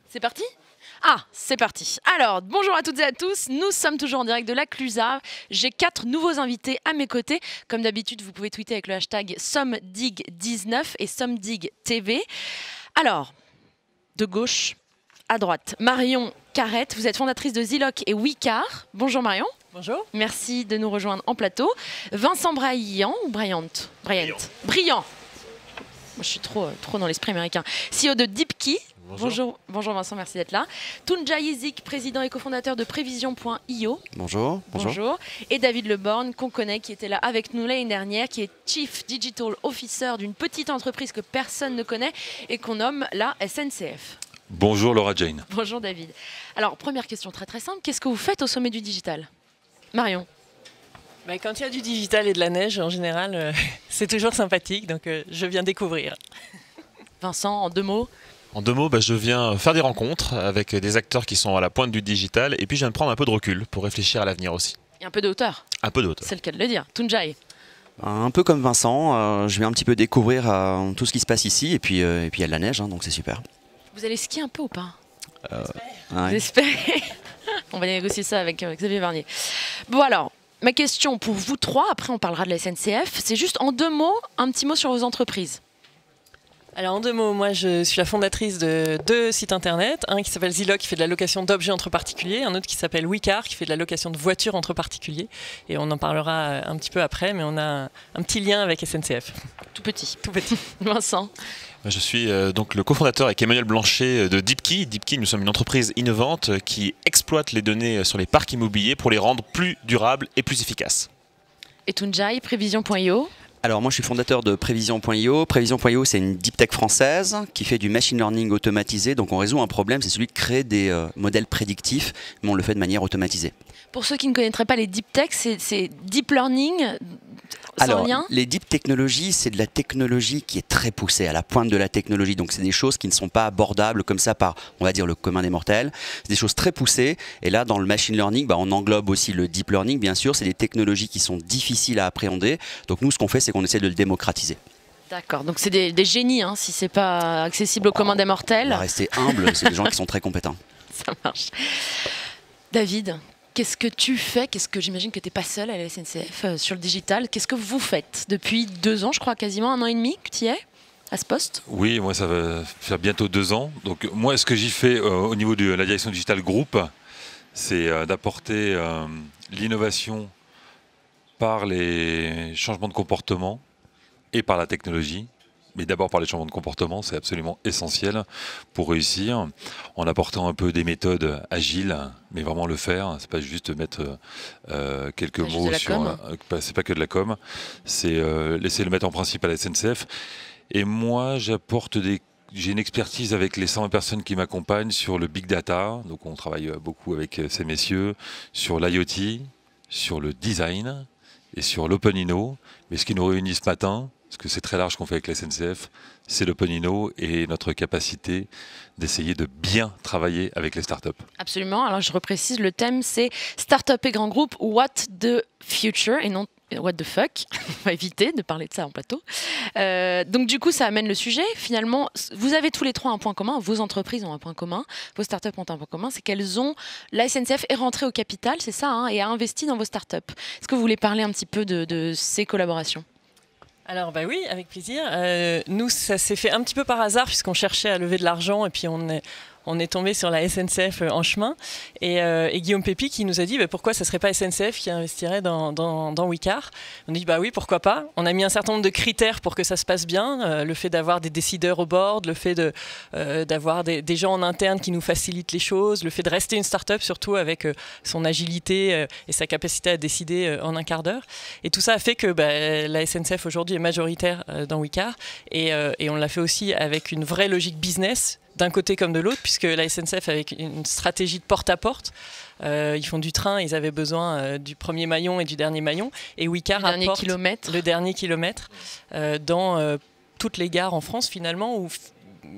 C'est parti? Ah, c'est parti. Alors, bonjour à toutes et à tous. Nous sommes toujours en direct de la Clusa. J'ai 4 nouveaux invités à mes côtés. Comme d'habitude, vous pouvez tweeter avec le hashtag SomDig19 et SomDigTV. Alors, de gauche à droite, Marion Carrette. Vous êtes fondatrice de Ziloc et Wicar. Bonjour Marion. Bonjour. Merci de nous rejoindre en plateau. Vincent Brillant. Moi, je suis trop dans l'esprit américain. CEO de DeepKey. Bonjour Vincent, merci d'être là. Tunja Yezik, président et cofondateur de Prévision.io. Bonjour. Et David Leborgne, qu'on connaît, qui était là avec nous l'année dernière, qui est Chief Digital Officer d'une petite entreprise que personne ne connaît et qu'on nomme la SNCF. Bonjour Laura Jane. Bonjour David. Alors, première question très simple, qu'est-ce que vous faites au sommet du digital? Marion? Quand il y a du digital et de la neige, en général, c'est toujours sympathique, donc je viens découvrir. Vincent, en 2 mots? En 2 mots, je viens faire des rencontres avec des acteurs qui sont à la pointe du digital et puis je viens de prendre un peu de recul pour réfléchir à l'avenir aussi. Et un peu de hauteur? Un peu de hauteur. C'est le cas de le dire. Tunjai? Un peu comme Vincent, je viens un petit peu découvrir tout ce qui se passe ici et puis il y a de la neige, donc c'est super. Vous allez skier un peu ou pas? Ouais. J'espère. On va négocier ça avec Xavier Vernier. Bon alors, ma question pour vous 3, après on parlera de la SNCF, c'est juste en 2 mots, un petit mot sur vos entreprises. Alors en 2 mots, moi je suis la fondatrice de 2 sites internet, un qui s'appelle Ziloc qui fait de la location d'objets entre particuliers, un autre qui s'appelle Wicar qui fait de la location de voitures entre particuliers, et on en parlera un petit peu après, mais on a un petit lien avec SNCF. Tout petit. Tout petit. Vincent? Je suis donc le cofondateur avec Emmanuel Blanchet de DeepKey. DeepKey, nous sommes une entreprise innovante qui exploite les données sur les parcs immobiliers pour les rendre plus durables et plus efficaces. Et Tunjai, Prévision.io? Alors moi je suis fondateur de Prévision.io. Prévision.io c'est une deep tech française qui fait du machine learning automatisé. Donc on résout un problème, c'est celui de créer des modèles prédictifs, mais on le fait de manière automatisée. Pour ceux qui ne connaîtraient pas les deep tech, c'est deep learning sans Alors, lien? les deep technologies, c'est de la technologie qui est très poussée, à la pointe de la technologie. Donc, c'est des choses qui ne sont pas abordables comme ça par, on va dire, le commun des mortels. C'est des choses très poussées. Et là, dans le machine learning, on englobe aussi le deep learning, bien sûr. C'est des technologies qui sont difficiles à appréhender. Donc, nous, ce qu'on fait, c'est qu'on essaie de le démocratiser. D'accord, donc c'est des génies, hein, si c'est pas accessible au commun des mortels. On va rester humble, c'est des gens qui sont très compétents. Ça marche. David, qu'est-ce que tu fais? Qu'est-ce que j'imagine que tu n'es pas seul à la SNCF sur le digital? Qu'est-ce que vous faites depuis 2 ans, je crois, quasiment 1 an et demi que tu y es à ce poste? Oui, moi ça va faire bientôt 2 ans. Donc moi ce que j'y fais au niveau de la direction Digital Group, c'est d'apporter l'innovation par les changements de comportement et par la technologie. Mais d'abord par les changements de comportement, c'est absolument essentiel pour réussir, en apportant un peu des méthodes agiles, mais vraiment le faire. C'est pas juste mettre quelques mots sur. C'est pas que de la com. C'est laisser le mettre en principe à la SNCF. Et moi, j'ai une expertise avec les 120 personnes qui m'accompagnent sur le big data. Donc on travaille beaucoup avec ces messieurs sur l'IoT, sur le design et sur l'OpenInno. Mais ce qui nous réunit ce matin, parce que c'est très large qu'on fait avec la SNCF, c'est l'OpenInno et notre capacité d'essayer de bien travailler avec les startups. Absolument. Alors je reprécise, le thème c'est Startup et grands groupes, what the future et non what the fuck. On va éviter de parler de ça en plateau. Donc du coup ça amène le sujet. Finalement, vous avez tous les 3 un point commun, vos entreprises ont un point commun, vos startups ont un point commun, c'est qu'elles ont, la SNCF est rentrée au capital, c'est ça, hein, et a investi dans vos startups. Est-ce que vous voulez parler un petit peu de ces collaborations? Alors oui, avec plaisir. Nous, ça s'est fait un petit peu par hasard puisqu'on cherchait à lever de l'argent et puis on est tombé sur la SNCF en chemin. Et Guillaume Pépi qui nous a dit pourquoi ça ne serait pas SNCF qui investirait dans Wicar. On a dit oui, pourquoi pas. On a mis un certain nombre de critères pour que ça se passe bien. Le fait d'avoir des décideurs au board, le fait d'avoir des gens en interne qui nous facilitent les choses, le fait de rester une start-up surtout avec son agilité et sa capacité à décider en un quart d'heure. Et tout ça a fait que la SNCF aujourd'hui est majoritaire dans Wicar. Et on l'a fait aussi avec une vraie logique business, d'un côté comme de l'autre, puisque la SNCF avec une stratégie de porte-à-porte, ils font du train, ils avaient besoin du premier maillon et du dernier maillon, et Wicar apporte le dernier kilomètre dans toutes les gares en France finalement, où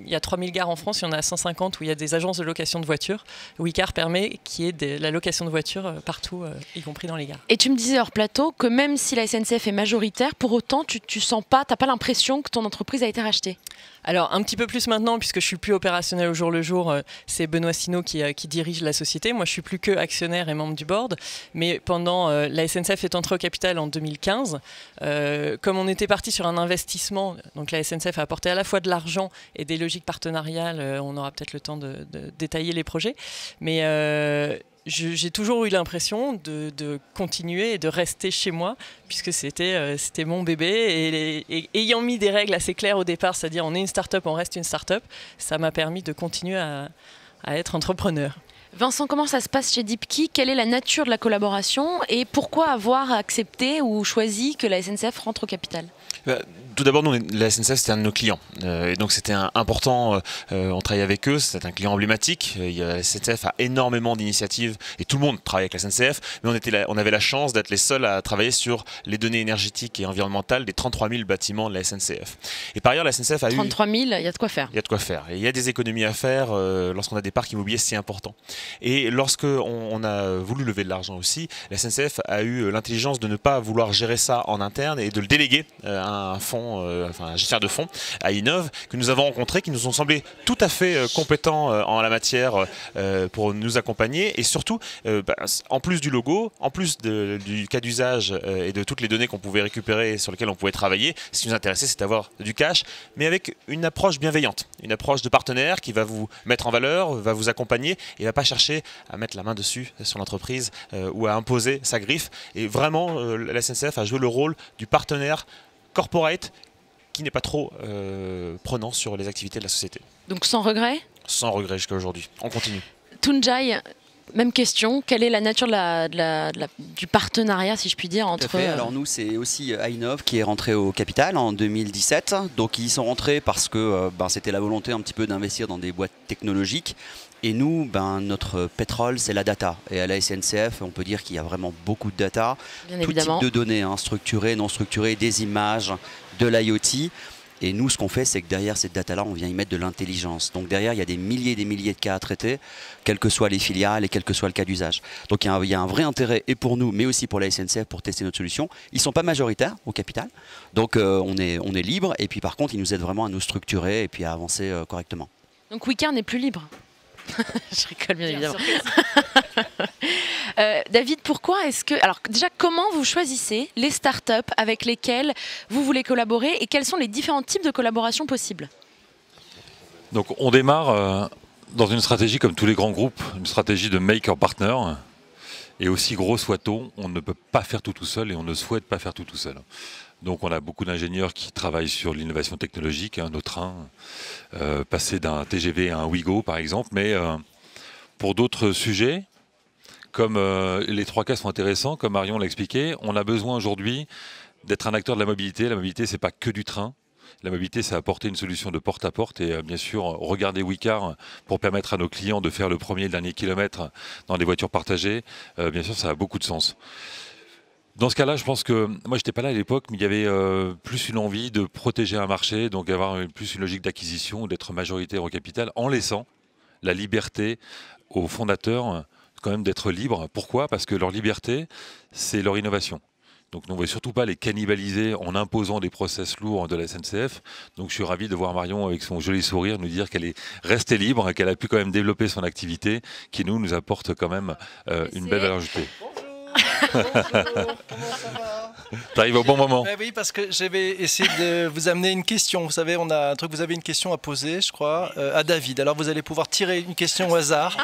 il y a 3000 gares en France, il y en a 150 où il y a des agences de location de voitures. Wicar permet qu'il y ait de la location de voitures partout, y compris dans les gares. Et tu me disais hors plateau que même si la SNCF est majoritaire, pour autant, tu sens pas, t'as pas l'impression que ton entreprise a été rachetée? Alors, un petit peu plus maintenant, puisque je suis plus opérationnel au jour le jour, c'est Benoît Sinault qui dirige la société. Moi, je suis plus que actionnaire et membre du board. Mais pendant, la SNCF est entrée au capital en 2015. Comme on était parti sur un investissement, donc la SNCF a apporté à la fois de l'argent et des logiques partenariales. On aura peut-être le temps de détailler les projets. Mais j'ai toujours eu l'impression de continuer et de rester chez moi, puisque c'était mon bébé. Et ayant mis des règles assez claires au départ, c'est-à-dire on est une start-up, on reste une start-up, ça m'a permis de continuer à être entrepreneur. Vincent, comment ça se passe chez Deepkey? Quelle est la nature de la collaboration et pourquoi avoir accepté ou choisi que la SNCF rentre au capital? Tout d'abord, nous, la SNCF, c'était un de nos clients. Et donc, c'était important. On travaille avec eux. C'est un client emblématique. La SNCF a énormément d'initiatives et tout le monde travaille avec la SNCF. Mais on avait la chance d'être les seuls à travailler sur les données énergétiques et environnementales des 33 000 bâtiments de la SNCF. Et par ailleurs, la SNCF a 33 000, il y a de quoi faire. Il y a de quoi faire. Et il y a des économies à faire lorsqu'on a des parcs immobiliers si importants. Et lorsqu'on a voulu lever de l'argent aussi, la SNCF a eu l'intelligence de ne pas vouloir gérer ça en interne et de le déléguer à un fonds, un gestionnaire de fonds, à Innov, que nous avons rencontré, qui nous ont semblé tout à fait compétents en la matière pour nous accompagner. Et surtout, en plus du logo, en plus du cas d'usage et de toutes les données qu'on pouvait récupérer, sur lesquelles on pouvait travailler, ce qui nous intéressait, c'est d'avoir du cash, mais avec une approche bienveillante, une approche de partenaire qui va vous mettre en valeur, va vous accompagner et ne va pas chercher à mettre la main dessus sur l'entreprise ou à imposer sa griffe. Et vraiment, la SNCF a joué le rôle du partenaire corporate qui n'est pas trop prenant sur les activités de la société. Donc sans regret? Sans regret jusqu'à aujourd'hui. On continue. Tunjai, même question. Quelle est la nature du partenariat, si je puis dire, entre... Alors nous, c'est aussi Innov qui est rentré au capital en 2017. Donc ils sont rentrés parce que c'était la volonté un petit peu d'investir dans des boîtes technologiques. Et nous, notre pétrole, c'est la data. Et à la SNCF, on peut dire qu'il y a vraiment beaucoup de data. Bien tout évidemment. type de données, structurées, non structurées, des images, de l'IoT. Et nous, ce qu'on fait, c'est que derrière cette data-là, on vient y mettre de l'intelligence. Donc derrière, il y a des milliers et des milliers de cas à traiter, quelles que soient les filiales et quel que soit le cas d'usage. Donc il y a un vrai intérêt, et pour nous, mais aussi pour la SNCF, pour tester notre solution. Ils ne sont pas majoritaires au capital, donc on est libre. Et puis par contre, ils nous aident vraiment à nous structurer et puis à avancer correctement. Donc Wicar n'est plus libre. Je rigole bien évidemment. David, pourquoi est-ce que... Alors déjà, comment vous choisissez les startups avec lesquelles vous voulez collaborer et quels sont les différents types de collaboration possibles? Donc on démarre dans une stratégie comme tous les grands groupes, une stratégie de make or partner. Et aussi gros soit-on, on ne peut pas faire tout seul et on ne souhaite pas faire tout seul. Donc on a beaucoup d'ingénieurs qui travaillent sur l'innovation technologique, nos trains, passer d'un TGV à un Ouigo par exemple, mais pour d'autres sujets, comme les 3 cas sont intéressants, comme Marion l'a expliqué, on a besoin aujourd'hui d'être un acteur de la mobilité. La mobilité, c'est pas que du train. La mobilité, c'est apporter une solution de porte à porte et bien sûr regarder Wicar pour permettre à nos clients de faire le premier et le dernier kilomètre dans des voitures partagées. Bien sûr, ça a beaucoup de sens. Dans ce cas-là, je pense que, moi je n'étais pas là à l'époque, mais il y avait plus une envie de protéger un marché, donc avoir plus une logique d'acquisition, d'être majoritaire au capital, en laissant la liberté aux fondateurs quand même d'être libres. Pourquoi? Parce que leur liberté, c'est leur innovation. Donc on ne veut surtout pas les cannibaliser en imposant des process lourds de la SNCF. Donc je suis ravi de voir Marion avec son joli sourire nous dire qu'elle est restée libre, qu'elle a pu quand même développer son activité, qui nous apporte quand même une belle valeur ajoutée. Bonjour, comment ça va? T'arrives au bon moment. Oui, parce que j'avais essayé de vous amener une question. Vous savez, on a un truc, vous avez une question à poser, je crois, à David. Alors vous allez pouvoir tirer une question au hasard.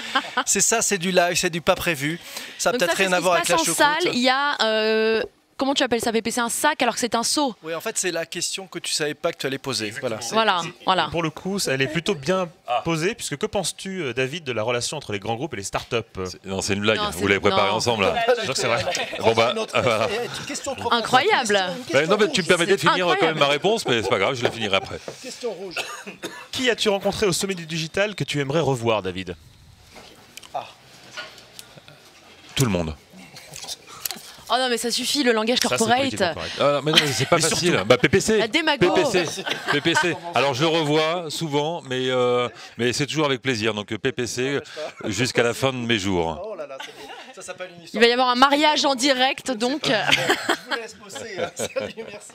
C'est ça, c'est du live, c'est du pas prévu. Ça n'a peut-être rien à voir avec la choucroute. En salle, il y a... Comment tu appelles ça, VP? C'est un sac alors que c'est un seau. Oui, en fait, c'est la question que tu ne savais pas que tu allais poser. Voilà. Pour le coup, elle est plutôt bien posée, puisque que penses-tu, David, de la relation entre les grands groupes et les startups? Non, c'est une blague. Non, vous l'avez préparé ensemble. Là. C'est vrai. Bon, Incroyable. Non, mais tu me permettais de finir quand même ma réponse, mais c'est pas grave, je la finirai après. Question rouge. Qui as-tu rencontré au sommet du digital que tu aimerais revoir, David? Tout le monde. Oh non, mais ça suffit, le langage Ça, c'est corporate. politiquement correct. Ah, mais non, c'est pas facile. Bah, PPC. La démago. PPC. Alors je le revois souvent, mais c'est toujours avec plaisir. Donc PPC jusqu'à la fin de mes jours. Oh là là, c'est beau. Ça s'appelle une Il histoire. va y avoir un mariage en direct, donc. Je vous laisse bosser. Salut, merci.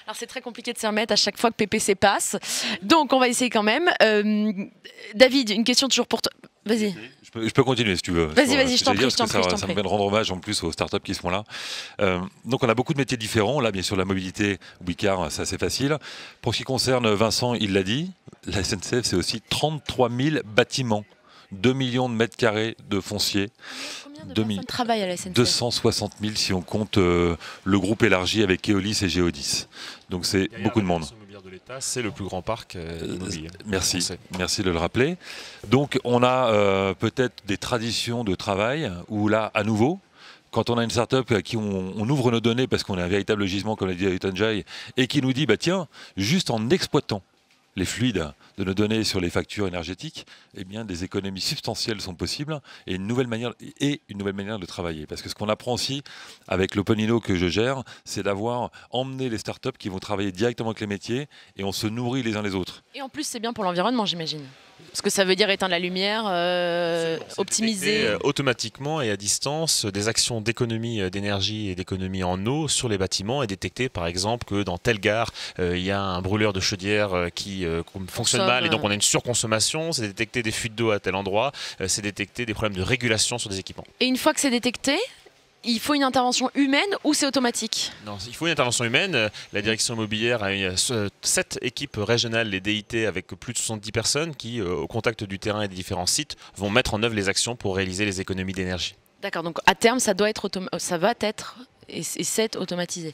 Alors c'est très compliqué de s'y remettre à chaque fois que PPC passe. Donc on va essayer quand même. David, une question toujours pour toi. Vas-y. Je peux continuer si tu veux. Vas-y, Sur, vas-y, je t'en dire, prie, parce que ça me vient de rendre hommage en plus aux startups qui sont là. Donc on a beaucoup de métiers différents. Là, bien sûr, la mobilité, Wicard, ça c'est facile. Pour ce qui concerne Vincent, il l'a dit, la SNCF, c'est aussi 33 000 bâtiments, 2 millions de mètres carrés de foncier. Combien de 2 personnes travaillent à la SNCF? 260 000 si on compte le groupe élargi avec Keolis et Geodis. Donc c'est Derrière beaucoup de monde. l'Agence immobilière de l'État, c'est le plus grand parc immobilier. Merci, français. merci de le rappeler. Donc on a peut-être des traditions de travail où là, à nouveau, quand on a une start-up à qui on ouvre nos données parce qu'on a un véritable gisement, comme l'a dit Tenjai, et qui nous dit, bah tiens, juste en exploitant les fluides de nos données sur les factures énergétiques, eh bien, des économies substantielles sont possibles et une nouvelle manière de travailler. Parce que ce qu'on apprend aussi avec l'OpenInno que je gère, c'est d'avoir emmené les startups qui vont travailler directement avec les métiers et on se nourrit les uns les autres. Et en plus, c'est bien pour l'environnement, j'imagine. Parce que ça veut dire éteindre la lumière, optimiser. Détecter, automatiquement et à distance des actions d'économie d'énergie et d'économie en eau sur les bâtiments et détecter par exemple que dans telle gare il y a un brûleur de chaudière qui fonctionne mal et donc on a une surconsommation, c'est détecter des fuites d'eau à tel endroit, c'est détecter des problèmes de régulation sur des équipements. Et une fois que c'est détecté, il faut une intervention humaine ou c'est automatique? Non, il faut une intervention humaine. La direction immobilière a 7 équipes régionales, les DIT, avec plus de 70 personnes qui, au contact du terrain et des différents sites, vont mettre en œuvre les actions pour réaliser les économies d'énergie. D'accord, donc à terme, ça va être et c'est automatisé.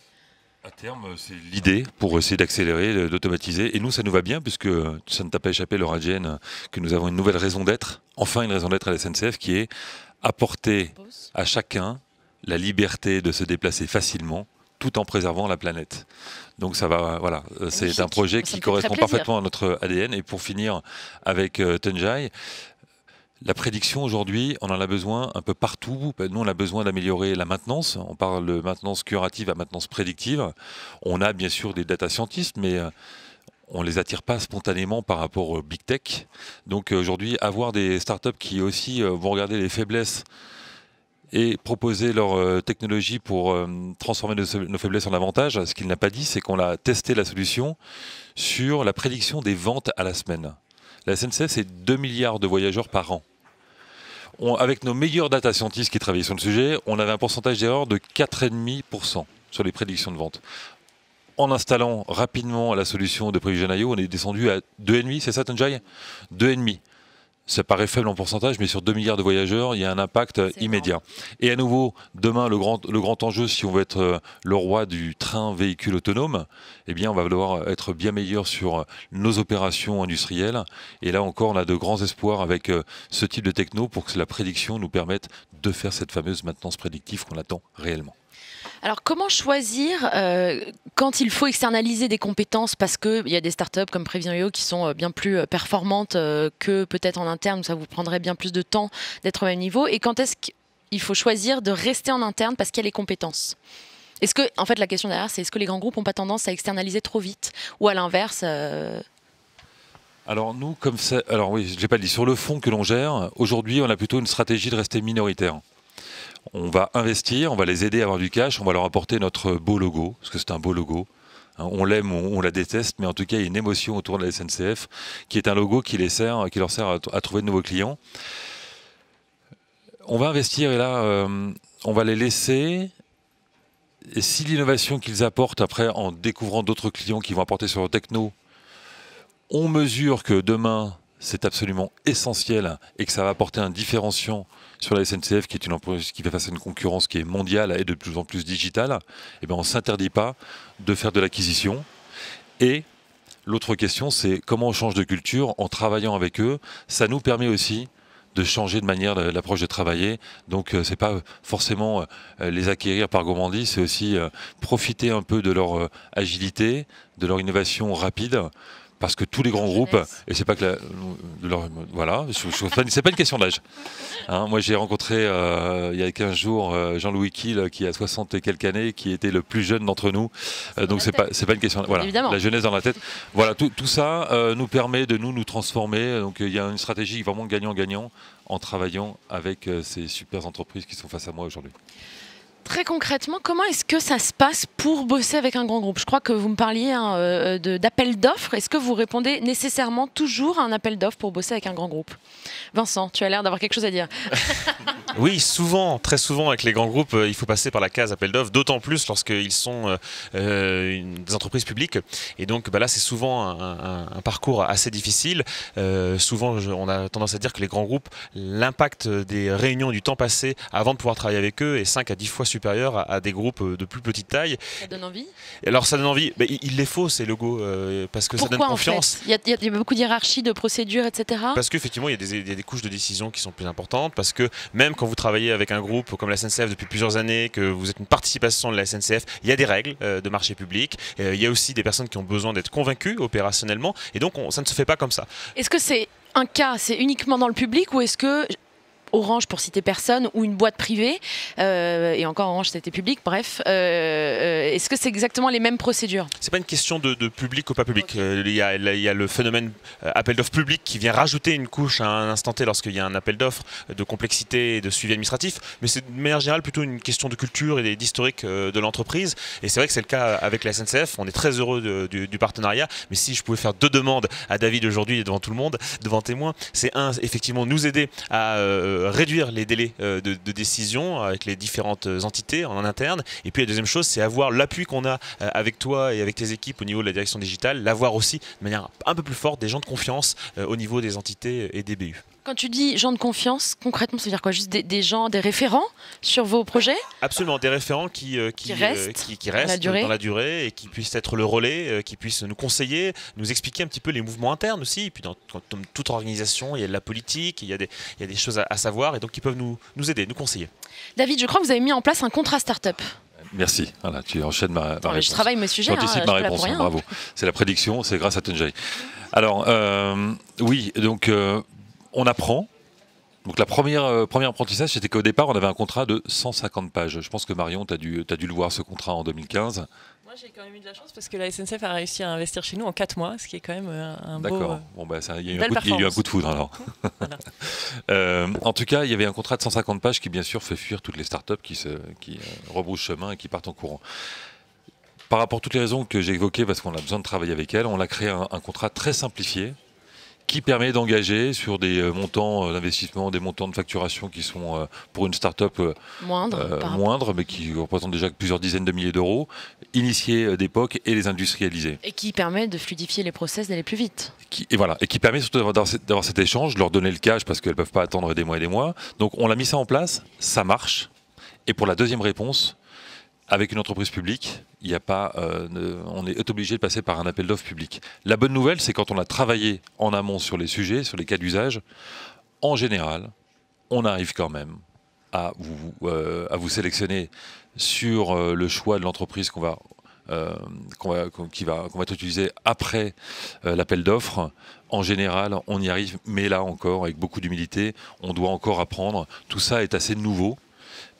À terme, c'est l'idée pour essayer d'accélérer, d'automatiser. Et nous, ça nous va bien puisque ça ne t'a pas échappé, Laura Jane, que nous avons une nouvelle raison d'être, enfin une raison d'être à la SNCF, qui est apporter à chacun la liberté de se déplacer facilement tout en préservant la planète. Donc ça va, voilà, c'est un projet qui correspond parfaitement à notre ADN. Et pour finir avec Tenjai, la prédiction aujourd'hui, on en a besoin un peu partout. Nous, on a besoin d'améliorer la maintenance. On parle de maintenance curative à maintenance prédictive. On a bien sûr des data scientists, mais on ne les attire pas spontanément par rapport au big tech. Donc aujourd'hui, avoir des startups qui aussi vont regarder les faiblesses et proposer leur technologie pour transformer nos faiblesses en avantages. Ce qu'il n'a pas dit, c'est qu'on a testé la solution sur la prédiction des ventes à la semaine. La SNCF, c'est 2 milliards de voyageurs par an. Avec nos meilleurs data scientists qui travaillaient sur le sujet, on avait un pourcentage d'erreur de 4,5% sur les prédictions de vente. En installant rapidement la solution de Prevision IO, on est descendu à 2,5, c'est ça Tenjai ? 2,5. Ça paraît faible en pourcentage, mais sur 2 milliards de voyageurs, il y a un impact immédiat. Et à nouveau, demain, le grand enjeu, si on veut être le roi du train véhicule autonome, eh bien, on va devoir être bien meilleur sur nos opérations industrielles. Et là encore, on a de grands espoirs avec ce type de techno pour que la prédiction nous permette de faire cette fameuse maintenance prédictive qu'on attend réellement. Alors, comment choisir quand il faut externaliser des compétences? Parce qu'il y a des startups comme Prevision.io qui sont bien plus performantes que peut-être en interne, où ça vous prendrait bien plus de temps d'être au même niveau. Et quand est-ce qu'il faut choisir de rester en interne parce qu'il y a les compétences? Est-ce que, en fait, la question derrière, c'est est-ce que les grands groupes n'ont pas tendance à externaliser trop vite? Ou à l'inverse Alors nous, comme ça, alors oui, je l'ai pas dit, sur le fond que l'on gère, aujourd'hui, on a plutôt une stratégie de rester minoritaire. On va investir, on va les aider à avoir du cash, on va leur apporter notre beau logo, parce que c'est un beau logo. On l'aime ou on la déteste, mais en tout cas, il y a une émotion autour de la SNCF, qui est un logo qui leur sert à trouver de nouveaux clients. On va investir et là, on va les laisser. Et si l'innovation qu'ils apportent après, en découvrant d'autres clients qui vont apporter sur leur techno, on mesure que demain, c'est absolument essentiel et que ça va apporter un différenciant sur la SNCF, qui est une entreprise qui fait face à une concurrence qui est mondiale et de plus en plus digitale, eh bien on ne s'interdit pas de faire de l'acquisition. Et l'autre question, c'est comment on change de culture en travaillant avec eux. Ça nous permet aussi de changer de manière l'approche de travailler. Donc c'est pas forcément les acquérir par gourmandise, c'est aussi profiter un peu de leur agilité, de leur innovation rapide, parce que tous les grands groupes, et c'est pas que voilà, c'est pas une question d'âge. Hein, moi, j'ai rencontré il y a 15 jours Jean-Louis Kiel, qui a 60 et quelques années, qui était le plus jeune d'entre nous. Donc c'est pas une question. Voilà, la jeunesse dans la tête. Voilà, tout ça nous permet de nous transformer. Donc il y a une stratégie vraiment gagnant-gagnant en travaillant avec ces super entreprises qui sont face à moi aujourd'hui. Très concrètement, comment est-ce que ça se passe pour bosser avec un grand groupe? Je crois que vous me parliez d'appel d'offres. Est-ce que vous répondez nécessairement toujours à un appel d'offres pour bosser avec un grand groupe? Vincent, tu as l'air d'avoir quelque chose à dire. Oui, souvent, très souvent avec les grands groupes, il faut passer par la case appel d'offres, d'autant plus lorsqu'ils sont des entreprises publiques. Et donc là, c'est souvent un parcours assez difficile. Souvent, on a tendance à dire que les grands groupes, l'impact des réunions, du temps passé avant de pouvoir travailler avec eux est 5 à 10 fois supérieur à des groupes de plus petite taille. Ça donne envie? Alors ça donne envie, mais il les faut ces logos, parce que pourquoi, ça donne confiance. En fait il y a beaucoup d'hierarchie, de procédures, etc. Parce qu'effectivement, il y a des couches de décision qui sont plus importantes, parce que même quand vous travaillez avec un groupe comme la SNCF depuis plusieurs années, que vous êtes une participation de la SNCF, il y a des règles de marché public, il y a aussi des personnes qui ont besoin d'être convaincues opérationnellement, et donc ça ne se fait pas comme ça. Est-ce que c'est un cas, c'est uniquement dans le public, ou est-ce que Orange, pour citer personne, ou une boîte privée, et encore Orange c'était public, bref, est-ce que c'est exactement les mêmes procédures? C'est pas une question de public ou pas public. Okay. Il y a le phénomène appel d'offres public qui vient rajouter une couche à un instant T lorsqu'il y a un appel d'offres, de complexité et de suivi administratif, mais c'est de manière générale plutôt une question de culture et d'historique de l'entreprise, et c'est vrai que c'est le cas avec la SNCF. On est très heureux du partenariat, mais si je pouvais faire 2 demandes à David aujourd'hui devant tout le monde, devant témoin, c'est effectivement nous aider à réduire les délais de décision avec les différentes entités en interne, et puis la deuxième chose, c'est avoir l'appui qu'on a avec toi et avec tes équipes au niveau de la direction digitale, l'avoir aussi de manière un peu plus forte, des gens de confiance au niveau des entités et des BU. Quand tu dis gens de confiance, concrètement, ça veut dire quoi? Juste des gens, des référents sur vos projets? Absolument, des référents qui restent dans la durée et qui puissent être le relais, qui puissent nous conseiller, nous expliquer un petit peu les mouvements internes aussi. Et puis dans toute organisation, il y a de la politique, il y a des choses à savoir, et donc ils peuvent nous aider, nous conseiller. David, je crois que vous avez mis en place un contrat start-up. Merci. Voilà, tu enchaînes ma réponse. Je travaille mes sujets. J'anticipe ma réponse. Bravo. C'est la prédiction, c'est grâce à Tunjai. Alors, oui, donc on apprend. Donc la première apprentissage, c'était qu'au départ, on avait un contrat de 150 pages. Je pense que Marion, tu as dû le voir, ce contrat, en 2015. Moi, j'ai quand même eu de la chance parce que la SNCF a réussi à investir chez nous en 4 mois, ce qui est quand même un beau... D'accord. Bon, bah, il y a eu un coup de foudre, alors. Voilà. En tout cas, il y avait un contrat de 150 pages qui, bien sûr, fait fuir toutes les startups qui rebroussent chemin et qui partent en courant. Par rapport à toutes les raisons que j'ai évoquées, parce qu'on a besoin de travailler avec elles, on a créé un contrat très simplifié qui permet d'engager sur des montants d'investissement, des montants de facturation qui sont pour une start-up moindres, mais qui représentent déjà plusieurs dizaines de milliers d'euros, initier d'époque et les industrialiser. Et qui permet de fluidifier les process, d'aller plus vite. Et qui permet surtout d'avoir cet échange, de leur donner le cash parce qu'elles ne peuvent pas attendre des mois et des mois. Donc on a mis ça en place, ça marche. Et pour la deuxième réponse, avec une entreprise publique, il y a pas, on est obligé de passer par un appel d'offres public. La bonne nouvelle, c'est quand on a travaillé en amont sur les sujets, sur les cas d'usage, en général, on arrive quand même à vous sélectionner sur le choix de l'entreprise qu'on va utiliser après l'appel d'offres. En général, on y arrive, mais là encore, avec beaucoup d'humilité, on doit encore apprendre. Tout ça est assez nouveau.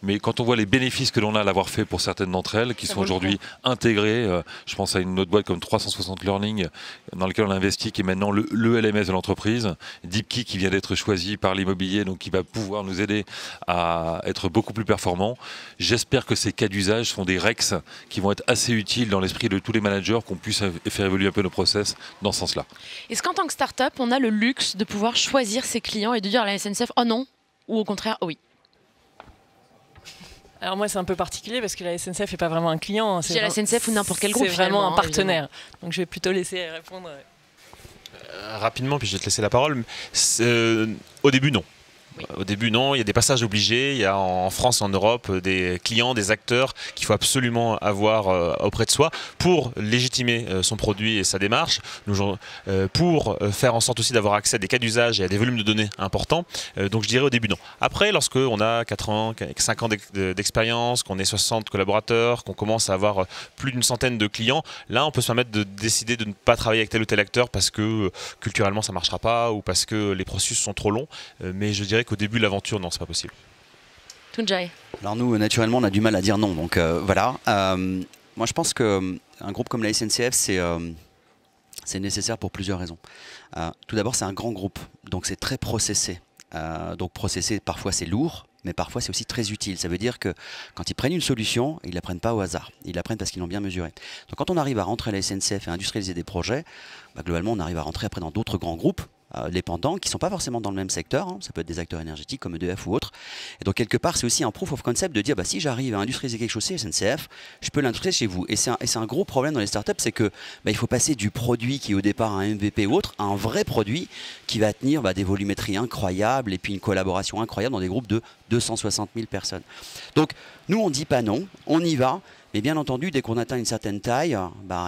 Mais quand on voit les bénéfices que l'on a à l'avoir fait pour certaines d'entre elles, qui sont aujourd'hui intégrées, je pense à une autre boîte comme 360 Learning, dans laquelle on a investi, qui est maintenant le LMS de l'entreprise, DeepKey qui vient d'être choisi par l'immobilier, donc qui va pouvoir nous aider à être beaucoup plus performants. J'espère que ces cas d'usage sont des REX qui vont être assez utiles dans l'esprit de tous les managers, qu'on puisse faire évoluer un peu nos process dans ce sens-là. Est-ce qu'en tant que start-up, on a le luxe de pouvoir choisir ses clients et de dire à la SNCF « Oh non » ou au contraire « Oh oui ». Alors moi, c'est un peu particulier parce que la SNCF n'est pas vraiment un client. C'est la SNCF ou n'importe quel groupe. C'est vraiment un partenaire. Évidemment. Donc je vais plutôt laisser répondre. Rapidement, puis je vais te laisser la parole. Au début, non. Au début, non. Il y a des passages obligés. Il y a en France, en Europe, des clients, des acteurs qu'il faut absolument avoir auprès de soi pour légitimer son produit et sa démarche, pour faire en sorte aussi d'avoir accès à des cas d'usage et à des volumes de données importants. Donc je dirais au début, non. Après, lorsque on a 4 ans, 5 ans d'expérience, qu'on est 60 collaborateurs, qu'on commence à avoir plus d'une centaine de clients, là, on peut se permettre de décider de ne pas travailler avec tel ou tel acteur parce que culturellement, ça ne marchera pas ou parce que les processus sont trop longs. Mais je dirais qu'au début de l'aventure, non, c'est pas possible. Tunjai. Alors nous, naturellement, on a du mal à dire non. Donc voilà. Moi, je pense qu'un groupe comme la SNCF, c'est nécessaire pour plusieurs raisons. Tout d'abord, c'est un grand groupe, donc c'est très processé. Donc processé, parfois c'est lourd, mais parfois c'est aussi très utile. Ça veut dire que quand ils prennent une solution, ils ne la prennent pas au hasard. Ils la prennent parce qu'ils l'ont bien mesurée. Donc quand on arrive à rentrer à la SNCF et à industrialiser des projets, globalement, on arrive à rentrer après dans d'autres grands groupes dépendants qui ne sont pas forcément dans le même secteur, hein. Ça peut être des acteurs énergétiques comme EDF ou autres. Et donc quelque part c'est aussi un proof of concept de dire si j'arrive à industrialiser quelque chose chez SNCF, je peux l'industrialiser chez vous. Et c'est un gros problème dans les startups, c'est que il faut passer du produit qui est au départ un MVP ou autre à un vrai produit qui va tenir des volumétries incroyables et puis une collaboration incroyable dans des groupes de 260 000 personnes. Donc nous on ne dit pas non, on y va. Mais bien entendu, dès qu'on atteint une certaine taille,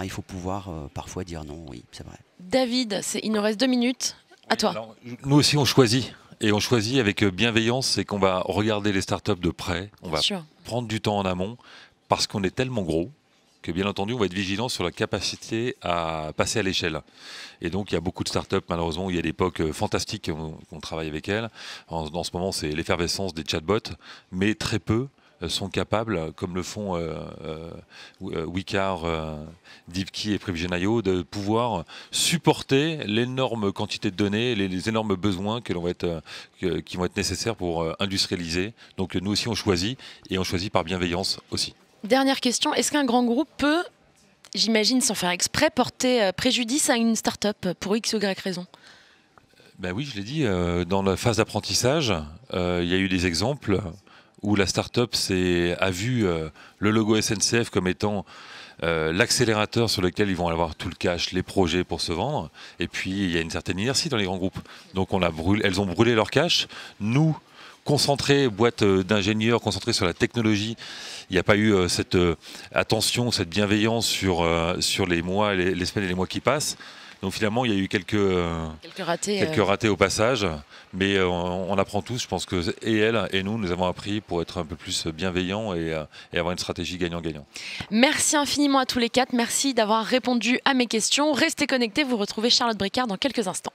il faut pouvoir parfois dire non, oui, c'est vrai. David, il nous reste 2 minutes. À toi. Alors, nous aussi, on choisit. Et on choisit avec bienveillance, c'est qu'on va regarder les startups de près, on va prendre du temps en amont, parce qu'on est tellement gros que bien entendu, on va être vigilant sur la capacité à passer à l'échelle. Et donc, il y a beaucoup de startups, malheureusement, où il y a des POC fantastiques, on travaille avec elles. En ce moment, c'est l'effervescence des chatbots, mais très peu sont capables, comme le font Wicar, DeepKey et Prevision.io, de pouvoir supporter l'énorme quantité de données, les énormes besoins qui vont être nécessaires pour industrialiser. Donc nous aussi on choisit, et on choisit par bienveillance aussi. Dernière question, est-ce qu'un grand groupe peut, j'imagine sans faire exprès, porter préjudice à une start-up pour X ou Y raison ? Oui, je l'ai dit, dans la phase d'apprentissage, il y a eu des exemples où la start-up a vu le logo SNCF comme étant l'accélérateur sur lequel ils vont avoir tout le cash, les projets pour se vendre. Et puis, il y a une certaine inertie dans les grands groupes. Donc, elles ont brûlé leur cash. Nous, concentrés, boîte d'ingénieurs, concentrés sur la technologie, il n'y a pas eu cette attention, cette bienveillance sur les mois, les semaines et les mois qui passent. Donc finalement, il y a eu quelques ratés au passage, mais on apprend tous. Je pense que et elle et nous avons appris pour être un peu plus bienveillants et avoir une stratégie gagnant-gagnant. Merci infiniment à tous les 4. Merci d'avoir répondu à mes questions. Restez connectés, vous retrouvez Charlotte Bricard dans quelques instants.